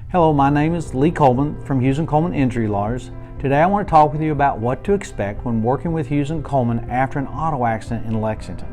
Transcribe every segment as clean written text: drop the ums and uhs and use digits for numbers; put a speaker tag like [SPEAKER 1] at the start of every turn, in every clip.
[SPEAKER 1] Hello, my name is Lee Coleman from Hughes Coleman Injury Lawyers. Today I want to talk with you about what to expect when working with Hughes Coleman after an auto accident in Lexington.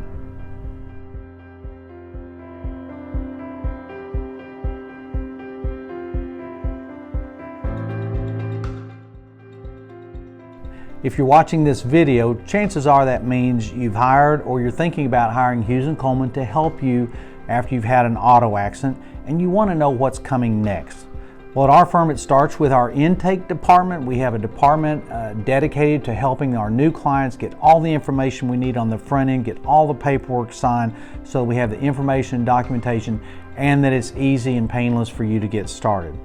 [SPEAKER 1] If you're watching this video, chances are that means you've hired or you're thinking about hiring Hughes Coleman to help you after you've had an auto accident and you want to know what's coming next. Well, at our firm, it starts with our intake department. We have a department dedicated to helping our new clients get all the information we need on the front end, get all the paperwork signed so we have the information and documentation, and that it's easy and painless for you to get started.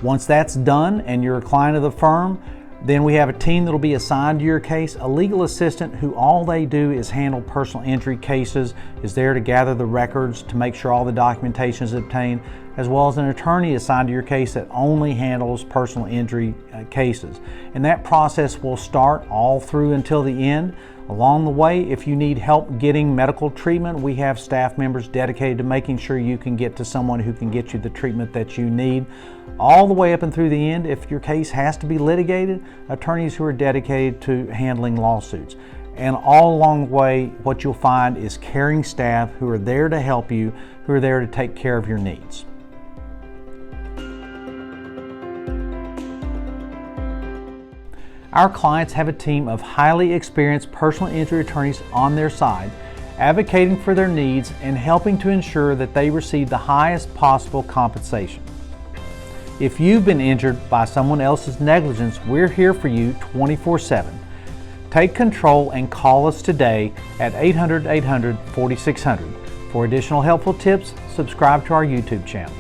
[SPEAKER 1] Once that's done and you're a client of the firm, then we have a team that will be assigned to your case, a legal assistant who all they do is handle personal injury cases, is there to gather the records to make sure all the documentation is obtained, as well as an attorney assigned to your case that only handles personal injury cases. And that process will start all through until the end. Along the way, if you need help getting medical treatment, we have staff members dedicated to making sure you can get to someone who can get you the treatment that you need. All the way up and through the end, if your case has to be litigated, attorneys who are dedicated to handling lawsuits. And all along the way, what you'll find is caring staff who are there to help you, who are there to take care of your needs. Our clients have a team of highly experienced personal injury attorneys on their side, advocating for their needs and helping to ensure that they receive the highest possible compensation. If you've been injured by someone else's negligence, we're here for you 24/7. Take control and call us today at 800-800-4600. For additional helpful tips, subscribe to our YouTube channel.